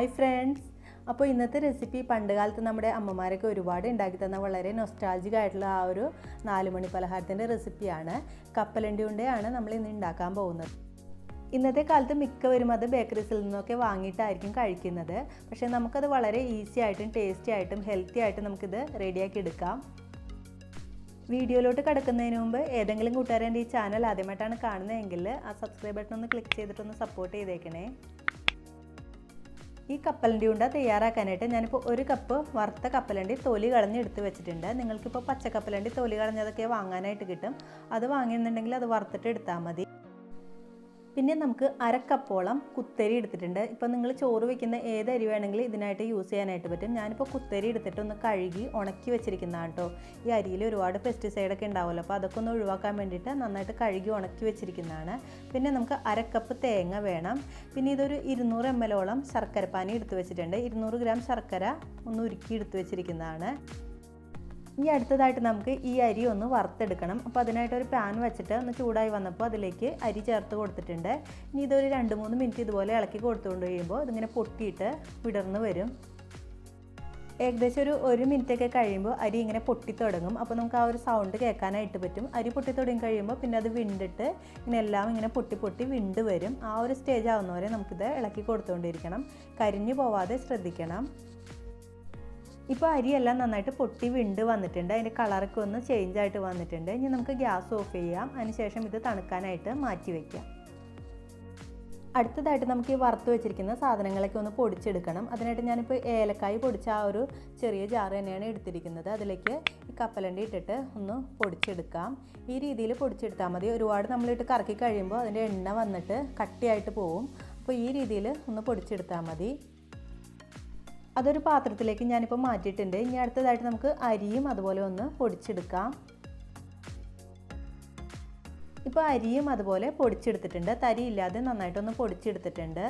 Hi friends, അപ്പോൾ ഇന്നത്തെ recipe പണ്ട് കാലത്ത് നമ്മുടെ അമ്മമാരൊക്കെ ഒരുപാട് ഉണ്ടാക്കി തന്ന വളരെ നൊസ്റ്റാൾജിക് ആയിട്ടുള്ള ആ ഒരു 4 മണി പലഹാരത്തിൻ്റെ റെസിപ്പിയാണ്. കപ്പലണ്ടി ഉണ്ടയാണ് നമ്മൾ ഇന്ന് ഉണ്ടാക്കാൻ പോകുന്നത്. ഇന്നത്തെ കാലത്ത് മിക്കവരും അത് ബേക്കറീസിൽ നിന്നൊക്കെ വാങ്ങിയിട്ടായിരിക്കും കഴിക്കുന്നത്. പക്ഷേ നമുക്കത് വളരെ ഈസി ആയിട്ടും ടേസ്റ്റി ആയിട്ടും ഹെൽത്തി ആയിട്ടും നമുക്കിത് റെഡിയാക്കി എടുക്കാം. വീഡിയോയിലോട്ട് കിടക്കുന്നതിന് മുമ്പ് ഏതെങ്കിലും കൂട്ടുകാരൻ ഈ ചാനൽ ആദ്യമായിട്ടാണ് കാണുന്നതെങ്കിൽ ആ സബ്സ്ക്രൈബ് ബട്ടൺ ഒന്ന് ക്ലിക്ക് ചെയ്തിട്ടൊന്ന് സപ്പോർട്ട് ചെയ്തേക്കണേ. ഈ കപ്പലണ്ടി ഉണ്ട തയ്യാറാക്കാനായിട്ട് ഞാനിപ്പോൾ 1 കപ്പ് വറുത്ത കപ്പലണ്ടി തൊലി കളഞ്ഞെടുത്ത് വെച്ചിട്ടുണ്ട്. നിങ്ങൾക്കിപ്പോൾ പച്ചക്കപ്പലണ്ടി തൊലി കളഞ്ഞതൊക്കെ വാങ്ങാനായിട്ട് കിട്ടും. അത് വാങ്ങിയെന്നുണ്ടെങ്കിൽ അത് വറുത്തിട്ട് എടുത്താൽ മതി. പിന്നെ നമുക്ക് 1/2 കപ്പോളം കുത്തരി എടുത്തിട്ടുണ്ട്. ഇപ്പോൾ നിങ്ങൾ ചോറ് വയ്ക്കുന്ന ഏത് അരി വേണമെങ്കിലും ഇതിനായിട്ട് യൂസ് ചെയ്യാനായിട്ട് പറ്റും. ഞാനിപ്പോൾ കുത്തരി എടുത്തിട്ട് ഒന്ന് കഴുകി ഉണക്കി വെച്ചിരിക്കുന്നതാണ് കേട്ടോ. ഈ അരിയിൽ ഒരുപാട് പെസ്റ്റിസൈഡൊക്കെ ഉണ്ടാവുമല്ലോ, അപ്പോൾ അതൊക്കെ ഒന്ന് ഒഴിവാക്കാൻ വേണ്ടിയിട്ട് നന്നായിട്ട് കഴുകി ഉണക്കി വെച്ചിരിക്കുന്നതാണ്. പിന്നെ നമുക്ക് 1/2 കപ്പ് തേങ്ങ വേണം. പിന്നെ ഇതൊരു 200 ml ശർക്കരപ്പാനി എടുത്ത് വെച്ചിട്ടുണ്ട്. 200 ഗ്രാം ശർക്കര ഒന്ന് ഉരുക്കി എടുത്ത് വെച്ചിരിക്കുന്നതാണ്. ഇനി അടുത്തതായിട്ട് നമുക്ക് ഈ അരി ഒന്ന് വറുത്തെടുക്കണം. അപ്പോൾ അതിനായിട്ടൊരു പാൻ വെച്ചിട്ട് ഒന്ന് ചൂടായി വന്നപ്പോൾ അതിലേക്ക് അരി ചേർത്ത് കൊടുത്തിട്ടുണ്ട്. ഇനി ഇതൊരു 2-3 മിനിറ്റ് ഇതുപോലെ ഇളക്കി കൊടുത്തുകൊണ്ട് കഴിയുമ്പോൾ ഇതിങ്ങനെ പൊട്ടിയിട്ട് വിടർന്ന് വരും. ഏകദേശം ഒരു 1 മിനിറ്റൊക്കെ കഴിയുമ്പോൾ അരി ഇങ്ങനെ പൊട്ടി തുടങ്ങും. അപ്പോൾ നമുക്ക് ആ ഒരു സൗണ്ട് കേൾക്കാനായിട്ട് പറ്റും. അരി പൊട്ടി തുടങ്ങി കഴിയുമ്പോൾ പിന്നെ അത് വിണ്ടിട്ട് ഇങ്ങനെ എല്ലാം ഇങ്ങനെ പൊട്ടി പൊട്ടി വിണ്ട് വരും. ആ ഒരു സ്റ്റേജ് ആവുന്നവരെ നമുക്കിത് ഇളക്കി കൊടുത്തുകൊണ്ടിരിക്കണം. കരിഞ്ഞു പോവാതെ ശ്രദ്ധിക്കണം. ഇപ്പോൾ അരിയെല്ലാം നന്നായിട്ട് പൊട്ടി വിണ്ട് വന്നിട്ടുണ്ട്. അതിൻ്റെ കളറൊക്കെ ഒന്ന് ചേഞ്ച് ആയിട്ട് വന്നിട്ടുണ്ട്. ഇനി നമുക്ക് ഗ്യാസ് ഓഫ് ചെയ്യാം. അതിനുശേഷം ഇത് തണുക്കാനായിട്ട് മാറ്റി വയ്ക്കാം. അടുത്തതായിട്ട് നമുക്ക് ഈ വറുത്ത് വെച്ചിരിക്കുന്ന സാധനങ്ങളൊക്കെ ഒന്ന് പൊടിച്ചെടുക്കണം. അതിനായിട്ട് ഞാനിപ്പോൾ ഏലക്കായ് പൊടിച്ച ആ ഒരു ചെറിയ ജാറ് തന്നെയാണ് എടുത്തിരിക്കുന്നത്. അതിലേക്ക് ഈ കപ്പലണ്ടി ഇട്ടിട്ട് ഒന്ന് പൊടിച്ചെടുക്കാം. ഈ രീതിയിൽ പൊടിച്ചെടുത്താൽ മതി. ഒരുപാട് നമ്മളിട്ട് കറക്കി കഴിയുമ്പോൾ അതിൻ്റെ എണ്ണ വന്നിട്ട് കട്ടിയായിട്ട് പോവും. അപ്പോൾ ഈ രീതിയിൽ ഒന്ന് പൊടിച്ചെടുത്താൽ മതി. അതൊരു പാത്രത്തിലേക്ക് ഞാനിപ്പോൾ മാറ്റിയിട്ടുണ്ട്. ഇനി അടുത്തതായിട്ട് നമുക്ക് അരിയും അതുപോലെ ഒന്ന് പൊടിച്ചെടുക്കാം. ഇപ്പോൾ അരിയും അതുപോലെ പൊടിച്ചെടുത്തിട്ടുണ്ട്. തരിയില്ലാതെ നന്നായിട്ടൊന്ന് പൊടിച്ചെടുത്തിട്ടുണ്ട്.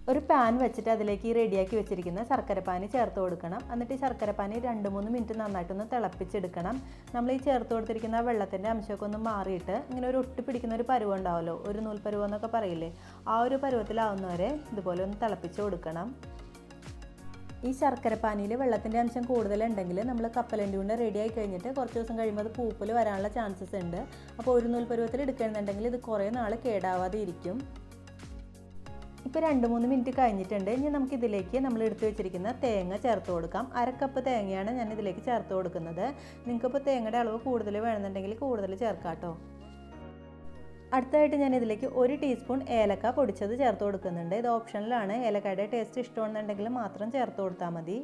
ഒരു പാൻ വെച്ചിട്ട് അതിലേക്ക് ഈ റെഡിയാക്കി വെച്ചിരിക്കുന്ന ശർക്കരപ്പാനി ചേർത്ത് കൊടുക്കണം. എന്നിട്ട് ഈ ശർക്കരപ്പാനി 2-3 മിനിറ്റ് നന്നായിട്ടൊന്ന് തിളപ്പിച്ചെടുക്കണം. നമ്മൾ ഈ ചേർത്ത് കൊടുത്തിരിക്കുന്ന വെള്ളത്തിൻ്റെ അംശമൊക്കെ ഒന്ന് മാറിയിട്ട് ഇങ്ങനെ ഒരു ഒട്ടി പിടിക്കുന്ന ഒരു പരുവം ഉണ്ടാവുമല്ലോ, ഒരു നൂൽ പരുവം എന്നൊക്കെ പറയില്ലേ, ആ ഒരു പരുവത്തിലാവുന്നവരെ ഇതുപോലെ ഒന്ന് തിളപ്പിച്ച് കൊടുക്കണം. ഈ ശർക്കരപ്പാനിയിൽ വെള്ളത്തിൻ്റെ അംശം കൂടുതലുണ്ടെങ്കിൽ നമ്മൾ കപ്പലണ്ടി കൊണ്ട് റെഡിയായി കഴിഞ്ഞിട്ട് കുറച്ച് ദിവസം കഴിയുമ്പോൾ അത് പൂപ്പൽ വരാനുള്ള ചാൻസസ് ഉണ്ട്. അപ്പോൾ ഒരു നൂൽ പരുവത്തിൽ എടുക്കുകയാണെന്നുണ്ടെങ്കിൽ ഇത് കുറേ നാൾ കേടാവാതെ ഇരിക്കും. ഇപ്പോൾ 2-3 മിനിറ്റ് കഴിഞ്ഞിട്ടുണ്ട്. ഇനി നമുക്കിതിലേക്ക് നമ്മൾ എടുത്തു വെച്ചിരിക്കുന്ന തേങ്ങ ചേർത്ത് കൊടുക്കാം. 1/2 കപ്പ് തേങ്ങയാണ് ഞാൻ ഇതിലേക്ക് ചേർത്ത് കൊടുക്കുന്നത്. നിങ്ങൾക്കിപ്പോൾ തേങ്ങയുടെ അളവ് കൂടുതൽ വേണമെന്നുണ്ടെങ്കിൽ കൂടുതൽ ചേർക്കാം കേട്ടോ. അടുത്തതായിട്ട് ഞാൻ ഇതിലേക്ക് 1 ടീസ്പൂൺ ഏലക്ക പൊടിച്ചത് ചേർത്ത് കൊടുക്കുന്നുണ്ട്. ഇത് ഓപ്ഷണലാണ്. ഏലക്കയുടെ ടേസ്റ്റ് ഇഷ്ടമാണെന്നുണ്ടെങ്കിൽ മാത്രം ചേർത്ത് കൊടുത്താൽ മതി.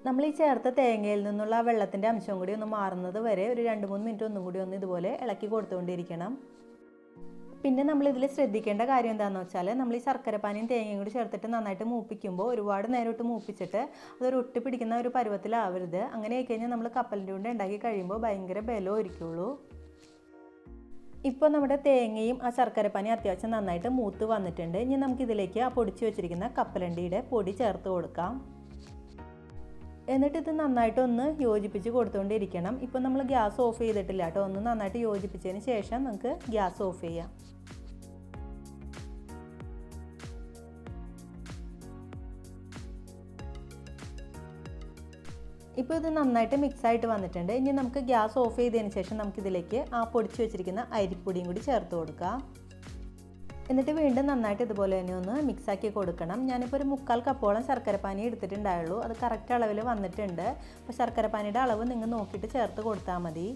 നമ്മൾ ഈ ചേർത്ത തേങ്ങയിൽ നിന്നുള്ള ആ വെള്ളത്തിൻ്റെ അംശം കൂടി ഒന്ന് മാറുന്നത് വരെ ഒരു 2-3 മിനിറ്റ് ഒന്നും കൂടി ഒന്ന് ഇതുപോലെ ഇളക്കി കൊടുത്തുകൊണ്ടിരിക്കണം. പിന്നെ നമ്മളിതിൽ ശ്രദ്ധിക്കേണ്ട കാര്യം എന്താണെന്ന് വെച്ചാൽ നമ്മൾ ഈ ശർക്കരപ്പാനിയും തേങ്ങയും കൂടി ചേർത്തിട്ട് നന്നായിട്ട് മൂപ്പിക്കുമ്പോൾ ഒരുപാട് നേരിട്ട് മൂപ്പിച്ചിട്ട് അതൊരു ഒട്ടി പിടിക്കുന്ന ഒരു പരുവത്തിലാവരുത്. അങ്ങനെ ആയിക്കഴിഞ്ഞാൽ നമ്മൾ കപ്പലണ്ടി കൊണ്ട് ഉണ്ടാക്കി കഴിയുമ്പോൾ ഭയങ്കര ബലമായിരിക്കുള്ളൂ. ഇപ്പോൾ നമ്മുടെ തേങ്ങയും ആ ശർക്കരപ്പാനി അത്യാവശ്യം നന്നായിട്ട് മൂത്ത് വന്നിട്ടുണ്ട്. ഇനി നമുക്കിതിലേക്ക് ആ പൊടിച്ച് വെച്ചിരിക്കുന്ന കപ്പലണ്ടിയുടെ പൊടി ചേർത്ത് കൊടുക്കാം. എന്നിട്ട് ഇത് നന്നായിട്ടൊന്ന് യോജിപ്പിച്ച് കൊടുത്തുകൊണ്ടിരിക്കണം. ഇപ്പോൾ നമ്മൾ ഗ്യാസ് ഓഫ് ചെയ്തിട്ടില്ല കേട്ടോ. ഒന്ന് നന്നായിട്ട് യോജിപ്പിച്ചതിന് ശേഷം നമുക്ക് ഗ്യാസ് ഓഫ് ചെയ്യാം. ഇപ്പോൾ ഇത് നന്നായിട്ട് മിക്സായിട്ട് വന്നിട്ടുണ്ട്. ഇനി നമുക്ക് ഗ്യാസ് ഓഫ് ചെയ്തതിന് ശേഷം നമുക്കിതിലേക്ക് ആ പൊടിച്ച് വെച്ചിരിക്കുന്ന അരിപ്പൊടിയും കൂടി ചേർത്ത് കൊടുക്കാം. എന്നിട്ട് വീണ്ടും നന്നായിട്ട് ഇതുപോലെ തന്നെ ഒന്ന് മിക്സാക്കി കൊടുക്കണം. ഞാനിപ്പോൾ ഒരു 3/4 കപ്പോളം ശർക്കരപ്പാനി എടുത്തിട്ടുണ്ടായുള്ളൂ. അത് കറക്റ്റ് അളവിൽ വന്നിട്ടുണ്ട്. അപ്പോൾ ശർക്കരപ്പാനിയുടെ അളവ് നിങ്ങൾ നോക്കിയിട്ട് ചേർത്ത് കൊടുത്താൽ മതി.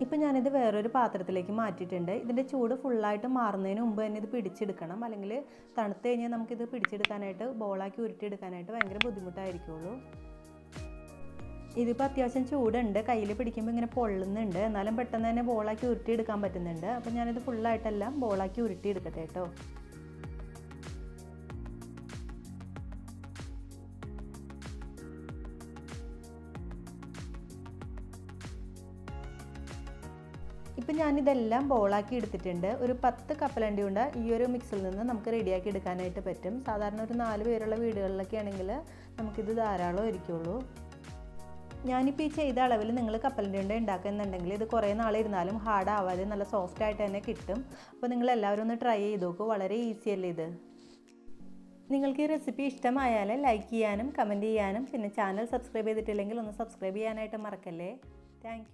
ഇപ്പോൾ ഞാനിത് വേറൊരു പാത്രത്തിലേക്ക് മാറ്റിയിട്ടുണ്ട്. ഇതിൻ്റെ ചൂട് ഫുള്ളായിട്ട് മാറുന്നതിന് മുമ്പ് തന്നെ ഇത് പിടിച്ചെടുക്കണം. അല്ലെങ്കിൽ തണുത്ത് കഴിഞ്ഞാൽ നമുക്കിത് പിടിച്ചെടുക്കാനായിട്ട് ബോളാക്കി ഉരുട്ടിയെടുക്കാനായിട്ട് ഭയങ്കര ബുദ്ധിമുട്ടായിരിക്കുള്ളൂ. ഇതിപ്പോൾ അത്യാവശ്യം ചൂടുണ്ട്. കയ്യിൽ പിടിക്കുമ്പോൾ ഇങ്ങനെ പൊള്ളുന്നുണ്ട്. എന്നാലും പെട്ടെന്ന് തന്നെ ബോളാക്കി ഉരുട്ടിയെടുക്കാൻ പറ്റുന്നുണ്ട്. അപ്പോൾ ഞാനിത് ഫുള്ളായിട്ടെല്ലാം ബോളാക്കി ഉരുട്ടിയെടുക്കട്ടെ കേട്ടോ. ഇപ്പം ഞാനിതെല്ലാം ബോളാക്കി എടുത്തിട്ടുണ്ട്. ഒരു 10 കപ്പലണ്ടി കൊണ്ട് ഈ ഒരു മിക്സിൽ നിന്ന് നമുക്ക് റെഡിയാക്കി എടുക്കാനായിട്ട് പറ്റും. സാധാരണ ഒരു 4 പേരുള്ള വീടുകളിലൊക്കെ ആണെങ്കിൽ നമുക്കിത് ധാരാളം ഇരിക്കുള്ളൂ. ഞാനിപ്പോൾ ഈ ചെയ്ത അളവിൽ നിങ്ങൾ കപ്പലണ്ടി ഉണ്ട ഉണ്ടാക്കുന്നുണ്ടെങ്കിൽ ഇത് കുറേ നാളിരുന്നാലും ഹാർഡ് ആവാതെ നല്ല സോഫ്റ്റ് ആയിട്ട് തന്നെ കിട്ടും. അപ്പോൾ നിങ്ങൾ എല്ലാവരും ഒന്ന് ട്രൈ ചെയ്ത് നോക്കൂ. വളരെ ഈസി അല്ലേ ഇത്. നിങ്ങൾക്ക് ഈ റെസിപ്പി ഇഷ്ടമായാൽ ലൈക്ക് ചെയ്യാനും കമൻറ്റ് ചെയ്യാനും പിന്നെ ചാനൽ സബ്സ്ക്രൈബ് ചെയ്തിട്ടില്ലെങ്കിൽ ഒന്ന് സബ്സ്ക്രൈബ് ചെയ്യാനായിട്ട് മറക്കല്ലേ. താങ്ക്